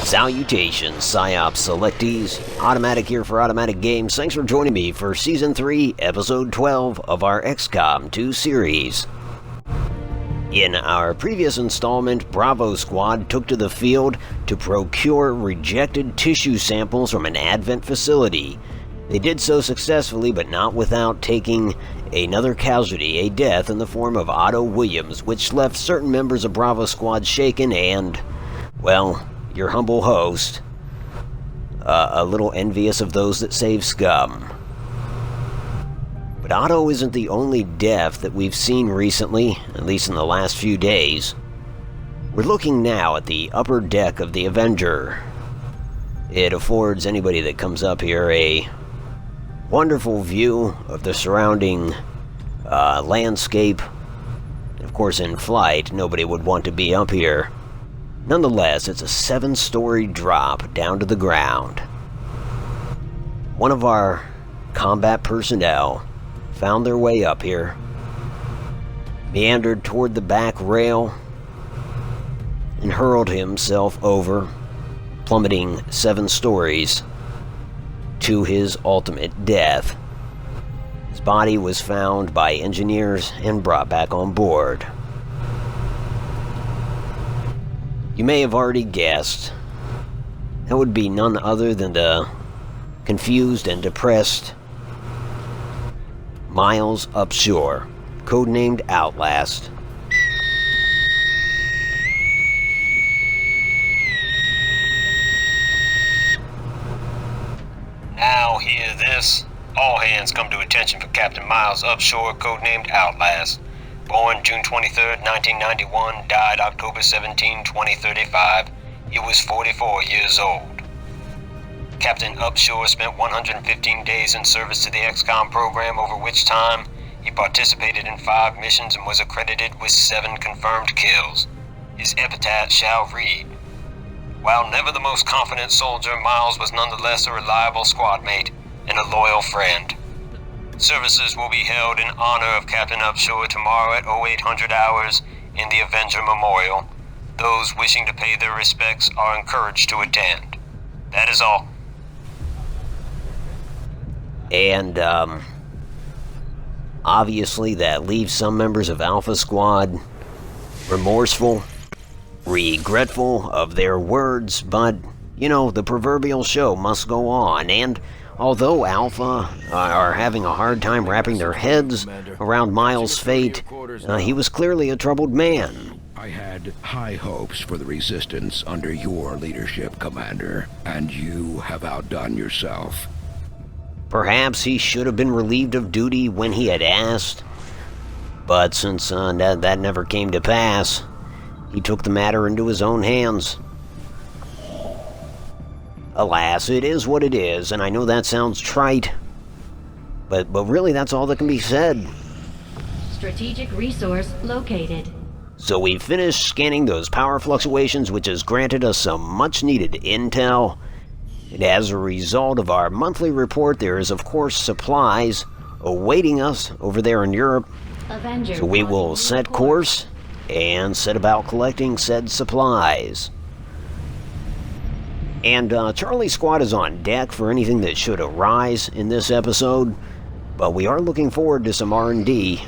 Salutations, PsyOps selectees. Automatic here for Automatic Games. Thanks for joining me for Season 3, Episode 12 of our XCOM 2 series. In our previous installment, Bravo Squad took to the field to procure rejected tissue samples from an Advent facility. They did so successfully, but not without taking another casualty, a death in the form of Otto Williams, which left certain members of Bravo Squad shaken and, well, your humble host, a little envious of those that save scum. But Otto isn't the only death that we've seen recently, at least in the last few days. We're looking now at the upper deck of the Avenger. It affords anybody that comes up here a wonderful view of the surrounding landscape. Of course, in flight, nobody would want to be up here. Nonetheless, it's a 7-story drop down to the ground. One of our combat personnel found their way up here, meandered toward the back rail, and hurled himself over, plummeting 7 stories to his ultimate death. His body was found by engineers and brought back on board. You may have already guessed, that would be none other than the confused and depressed Miles Upshur, codenamed Outlast. Now hear this. All hands come to attention for Captain Miles Upshur, codenamed Outlast. Born June 23, 1991, died October 17, 2035. He was 44 years old. Captain Upshur spent 115 days in service to the XCOM program, over which time he participated in 5 missions and was accredited with 7 confirmed kills. His epitaph shall read, "While never the most confident soldier, Miles was nonetheless a reliable squad mate and a loyal friend." Services will be held in honor of Captain Upshur tomorrow at 0800 hours in the Avenger Memorial. Those wishing to pay their respects are encouraged to attend. That is all. And, obviously that leaves some members of Alpha Squad remorseful, regretful of their words, but, you know, the proverbial show must go on, and although Alpha are having a hard time wrapping their heads around Miles' fate, he was clearly a troubled man. I had high hopes for the Resistance under your leadership, Commander, and you have outdone yourself. Perhaps he should have been relieved of duty when he had asked, but since that never came to pass, he took the matter into his own hands. Alas, it is what it is, and I know that sounds trite, but really that's all that can be said. Strategic resource located. So we finished scanning those power fluctuations, which has granted us some much-needed intel. And as a result of our monthly report, there is, of course, supplies awaiting us over there in Europe. Avenger, so we will set course and set about collecting said supplies. And Charlie's squad is on deck for anything that should arise in this episode, but we are looking forward to some R&D.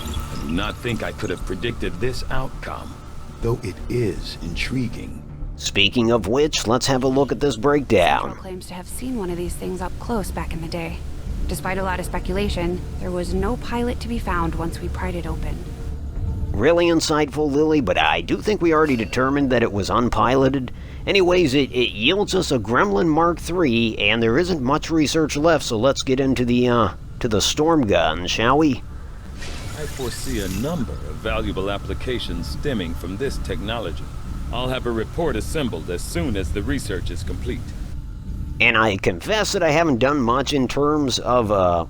I do not think I could have predicted this outcome, though it is intriguing. Speaking of which, let's have a look at this breakdown. Central claims to have seen one of these things up close back in the day. Despite a lot of speculation, there was no pilot to be found once we pried it open. Really insightful, Lily, but I do think we already determined that it was unpiloted. Anyways, it yields us a Gremlin Mark III, and there isn't much research left, so let's get into the storm gun, shall we? I foresee a number of valuable applications stemming from this technology. I'll have a report assembled as soon as the research is complete. And I confess that I haven't done much in terms of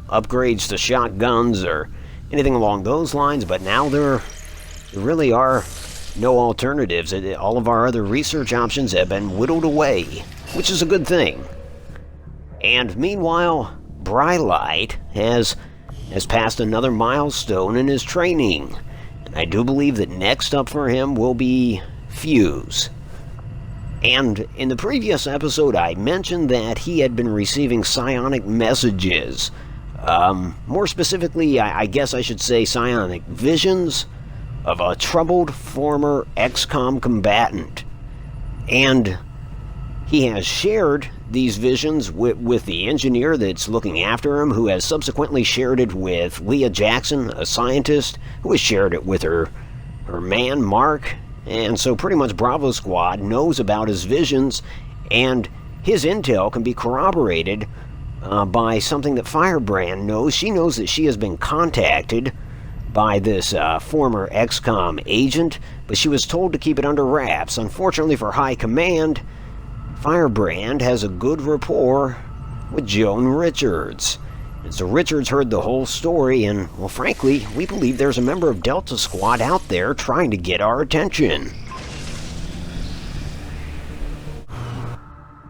upgrades to shotguns or anything along those lines, but now there really are no alternatives. All of our other research options have been whittled away, which is a good thing. And meanwhile, Brylight has passed another milestone in his training. And I do believe that next up for him will be Fuse. And in the previous episode, I mentioned that he had been receiving psionic messages. More specifically, I guess I should say psionic visions of a troubled former XCOM combatant. And he has shared these visions with the engineer that's looking after him, who has subsequently shared it with Leah Jackson, a scientist, who has shared it with her man, Mark. And so pretty much Bravo Squad knows about his visions, and his intel can be corroborated by something that Firebrand knows. She knows that she has been contacted by this former XCOM agent, but she was told to keep it under wraps. Unfortunately for High Command, Firebrand has a good rapport with Joan Richards. And so Richards heard the whole story, and, well, frankly, we believe there's a member of Delta Squad out there trying to get our attention.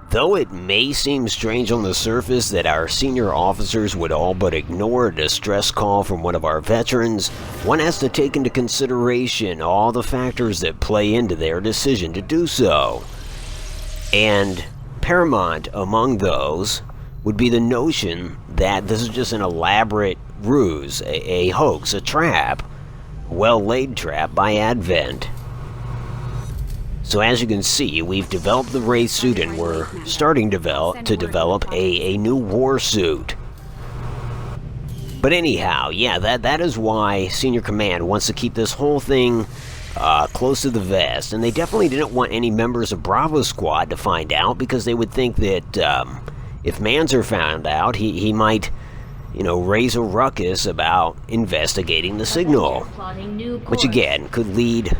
Though it may seem strange on the surface that our senior officers would all but ignore a distress call from one of our veterans, one has to take into consideration all the factors that play into their decision to do so. And paramount among those would be the notion that this is just an elaborate ruse, a hoax, a trap, a well-laid trap by Advent. So as you can see, we've developed the Wraith suit, and we're starting to develop a new war suit. But anyhow, yeah, that is why Senior Command wants to keep this whole thing close to the vest. And they definitely didn't want any members of Bravo Squad to find out, because they would think that if Manzer found out, he might, raise a ruckus about investigating the signal. Which again, could lead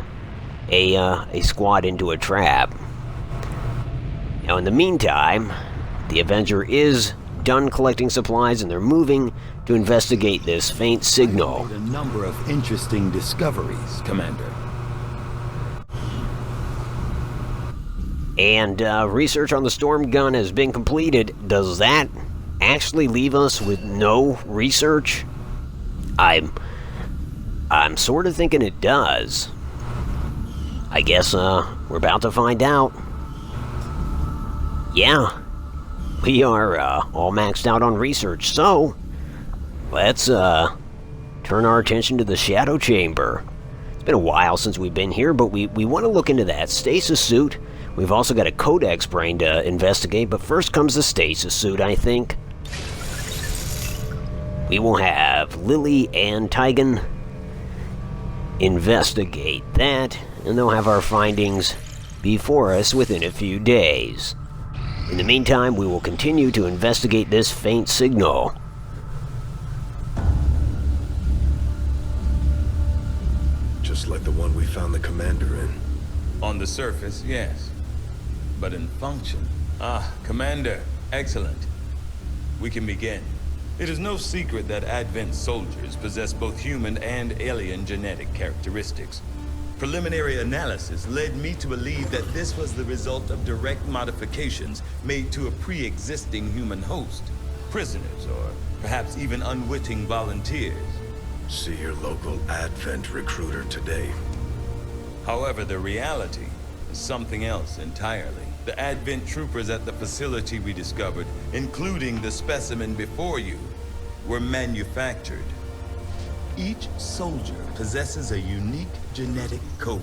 a squad into a trap. Now in the meantime, the Avenger is done collecting supplies, and they're moving to investigate this faint signal. A number of interesting discoveries, Commander. And research on the storm gun has been completed. Does that actually leave us with no research? I'm sort of thinking it does. I guess we're about to find out. Yeah, we are all maxed out on research, so let's turn our attention to the Shadow Chamber. It's been a while since we've been here, but we want to look into that stasis suit. We've also got a Codex brain to investigate, but first comes the stasis suit, I think. We will have Lily and Tygan investigate that, and they'll have our findings before us within a few days. In the meantime, we will continue to investigate this faint signal. Just like the one we found the commander in. On the surface, yes. But in function... Commander, excellent. We can begin. It is no secret that Advent soldiers possess both human and alien genetic characteristics. Preliminary analysis led me to believe that this was the result of direct modifications made to a pre-existing human host. Prisoners, or perhaps even unwitting volunteers. See your local Advent recruiter today. However, the reality is something else entirely. The Advent troopers at the facility we discovered, including the specimen before you, were manufactured. Each soldier possesses a unique genetic code.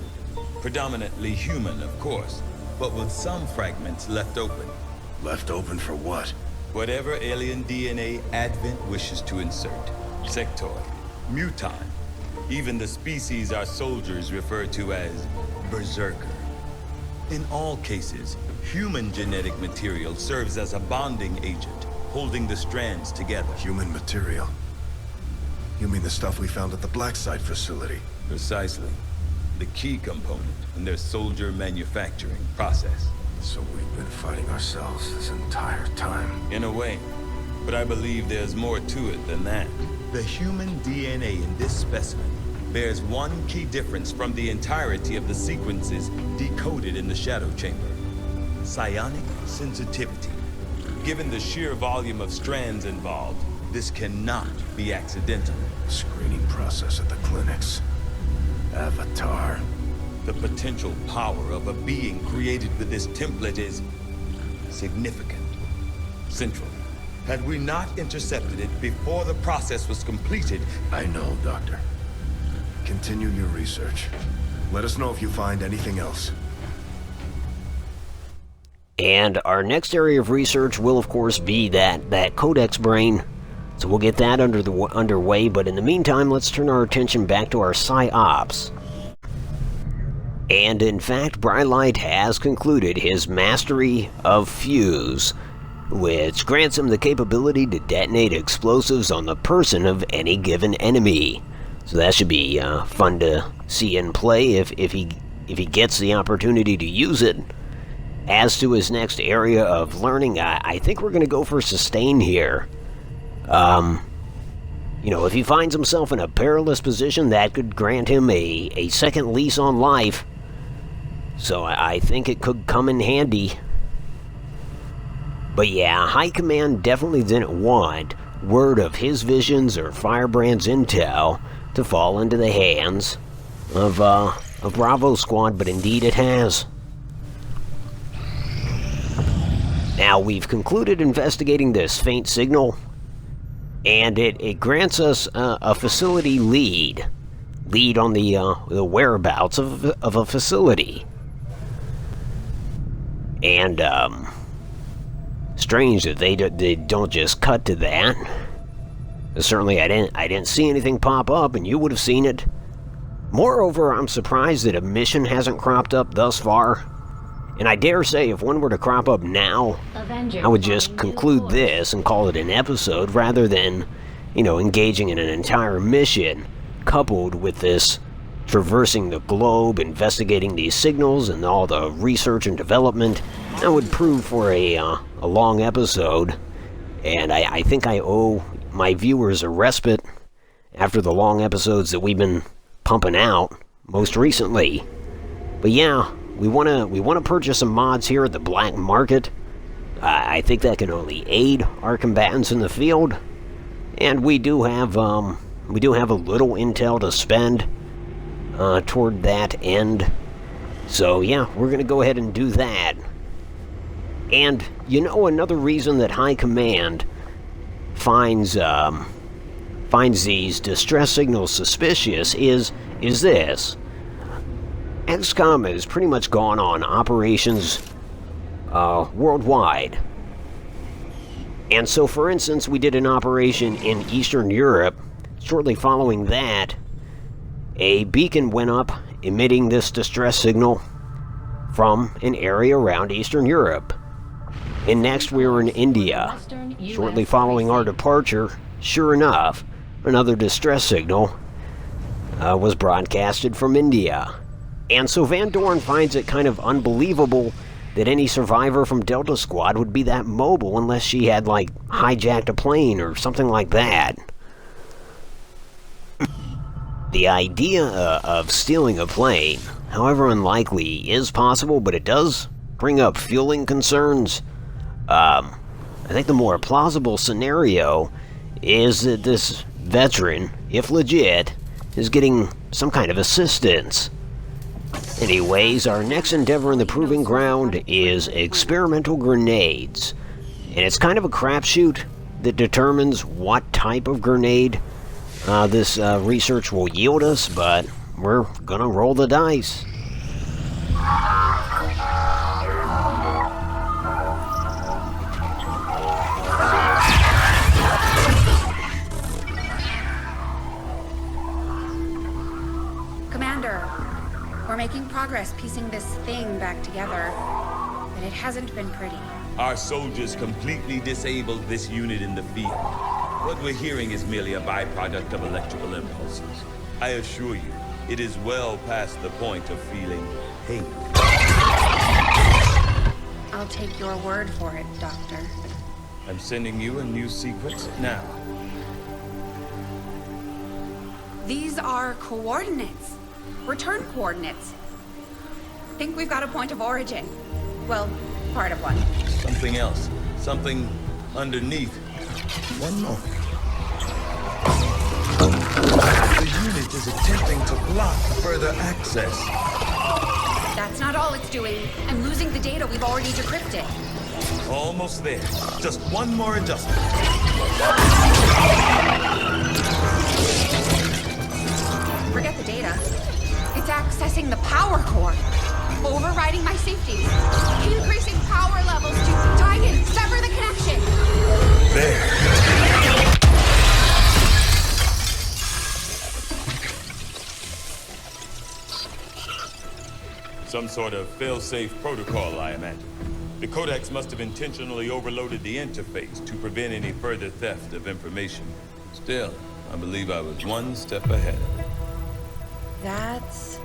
Predominantly human, of course, but with some fragments left open. Left open for what? Whatever alien DNA Advent wishes to insert. Sectoid, mutant, even the species our soldiers refer to as Berserker. In all cases, human genetic material serves as a bonding agent, holding the strands together. Human material? You mean the stuff we found at the Black Site facility? Precisely. The key component in their soldier manufacturing process. So we've been fighting ourselves this entire time. In a way. But I believe there's more to it than that. The human DNA in this specimen bears one key difference from the entirety of the sequences decoded in the Shadow Chamber. Psionic sensitivity. Given the sheer volume of strands involved, this cannot be accidental. Screening process at the clinics. Avatar. The potential power of a being created with this template is significant, central. Had we not intercepted it before the process was completed... I know, Doctor. Continue your research. Let us know if you find anything else. And our next area of research will, of course, be that Codex brain. So we'll get that underway, but in the meantime, let's turn our attention back to our PsyOps. And in fact, Brightlight has concluded his mastery of Fuse, which grants him the capability to detonate explosives on the person of any given enemy. So that should be fun to see in play if he gets the opportunity to use it. As to his next area of learning, I think we're going to go for Sustain here. If he finds himself in a perilous position, that could grant him a second lease on life. So I think it could come in handy. But yeah, High Command definitely didn't want word of his visions or Firebrand's intel to fall into the hands of Bravo Squad, but indeed it has. Now, we've concluded investigating this faint signal, and it grants us a facility lead on the whereabouts of a facility. And strange that they don't just cut to that. Certainly, I didn't see anything pop up, and you would have seen it. Moreover, I'm surprised that a mission hasn't cropped up thus far. And I dare say if one were to crop up now, I would just conclude this and call it an episode rather than, engaging in an entire mission coupled with this traversing the globe, investigating these signals and all the research and development. That would prove for a long episode, and I think I owe my viewers a respite after the long episodes that we've been pumping out most recently. But yeah, we want to purchase some mods here at the black market. I think that can only aid our combatants in the field, and we do have a little intel to spend toward that end. So yeah, we're gonna go ahead and do that. And another reason that High Command finds these distress signals suspicious is this. XCOM has pretty much gone on operations worldwide. And so, for instance, we did an operation in Eastern Europe. Shortly following that, a beacon went up emitting this distress signal from an area around Eastern Europe. And next we were in India. Shortly following our departure, sure enough, another distress signal was broadcasted from India. And so Van Dorn finds it kind of unbelievable that any survivor from Delta Squad would be that mobile unless she had, hijacked a plane or something like that. The idea of stealing a plane, however unlikely, is possible, but it does bring up fueling concerns. I think the more plausible scenario is that this veteran, if legit, is getting some kind of assistance. Anyways, our next endeavor in the Proving Ground is experimental grenades. And it's kind of a crapshoot that determines what type of grenade this research will yield us, but we're gonna roll the dice. Commander, we're making progress piecing this thing back together, but it hasn't been pretty. Our soldiers completely disabled this unit in the field. What we're hearing is merely a byproduct of electrical impulses. I assure you, it is well past the point of feeling hate. I'll take your word for it, Doctor. I'm sending you a new sequence now. These are coordinates. Return coordinates. Think we've got a point of origin. Well, part of one. Something else. Something underneath. One moment. The unit is attempting to block further access. not all it's doing. I'm losing the data we've already decrypted. Almost there. Just one more adjustment. Forget the data. It's accessing the power core. Overriding my safety. Increasing power levels to Titan, sever the connection. There. Some sort of fail-safe protocol, I imagine. The Codex must have intentionally overloaded the interface to prevent any further theft of information. Still, I believe I was one step ahead of it. That's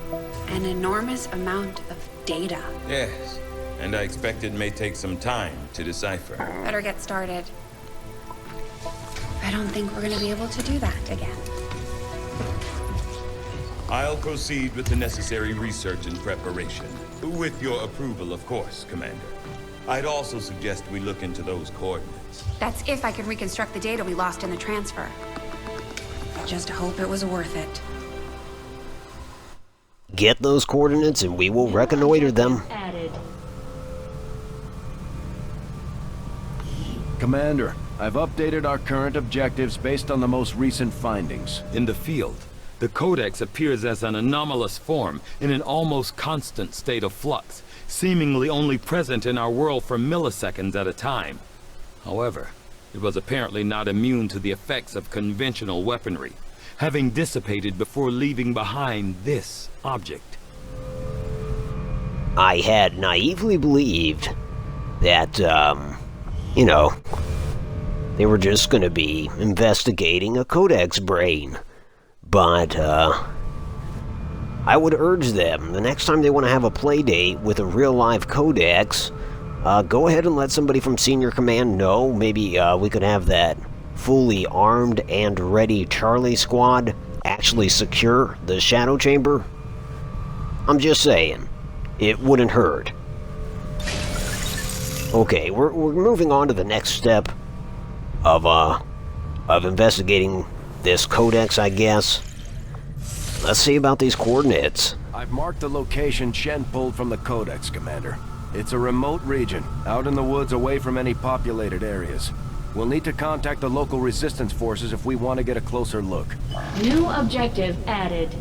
an enormous amount of data. Yes, and I expect it may take some time to decipher. Better get started. I don't think we're gonna be able to do that again. I'll proceed with the necessary research and preparation. With your approval, of course, Commander. I'd also suggest we look into those coordinates. That's if I can reconstruct the data we lost in the transfer. I just hope it was worth it. Get those coordinates and we will reconnoiter them. Added. Commander, I've updated our current objectives based on the most recent findings. In the field, the Codex appears as an anomalous form in an almost constant state of flux, seemingly only present in our world for milliseconds at a time. However, it was apparently not immune to the effects of conventional weaponry, having dissipated before leaving behind this object. I had naively believed that, they were just gonna be investigating a Codex brain. But, I would urge them, the next time they want to have a play date with a real-life Codex, go ahead and let somebody from Senior Command know. Maybe, we could have that fully armed and ready Charlie Squad actually secure the Shadow Chamber. I'm just saying, it wouldn't hurt. Okay, we're moving on to the next step of investigating this Codex, I guess. Let's see about these coordinates. I've marked the location Shen pulled from the Codex, Commander. It's a remote region, out in the woods away from any populated areas. We'll need to contact the local resistance forces if we want to get a closer look. New objective added.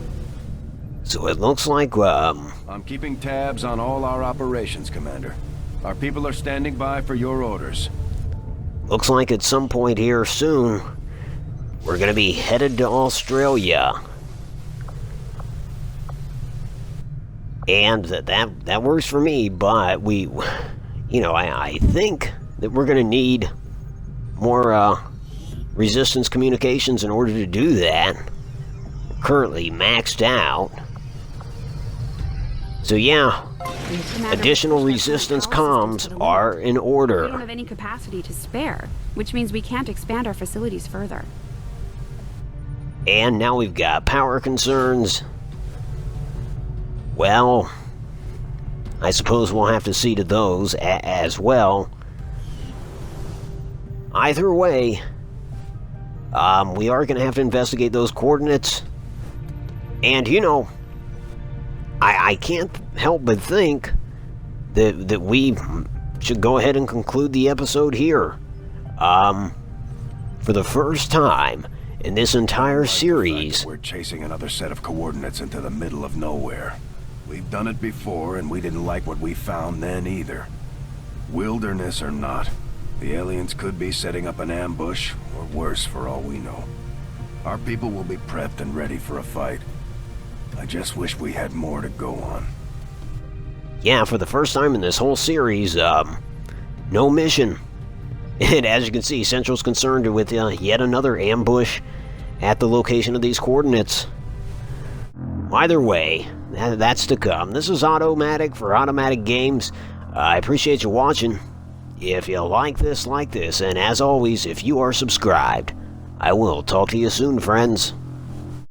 So it looks like, I'm keeping tabs on all our operations, Commander. Our people are standing by for your orders. looks like at some point here soon, we're gonna be headed to Australia. And that works for me, but I think that we're gonna need more resistance communications in order to do that. Currently maxed out. So yeah, additional resistance comms are in order. We don't have any capacity to spare, which means we can't expand our facilities further. And now we've got power concerns. Well, I suppose we'll have to see to those as well. Either way, we are going to have to investigate those coordinates. And, I can't help but think that we should go ahead and conclude the episode here. For the first time in this entire series, We're chasing another set of coordinates into the middle of nowhere. We've done it before, and we didn't like what we found then either. Wilderness or not, the aliens could be setting up an ambush, or worse for all we know. Our people will be prepped and ready for a fight. I just wish we had more to go on. yeah, for the first time in this whole series, no mission. And as you can see, Central's concerned with yet another ambush at the location of these coordinates. Either way, that's to come. This is Automatic for Automatic Games. I appreciate you watching. If you like this, and as always, if you are subscribed, I will talk to you soon, friends.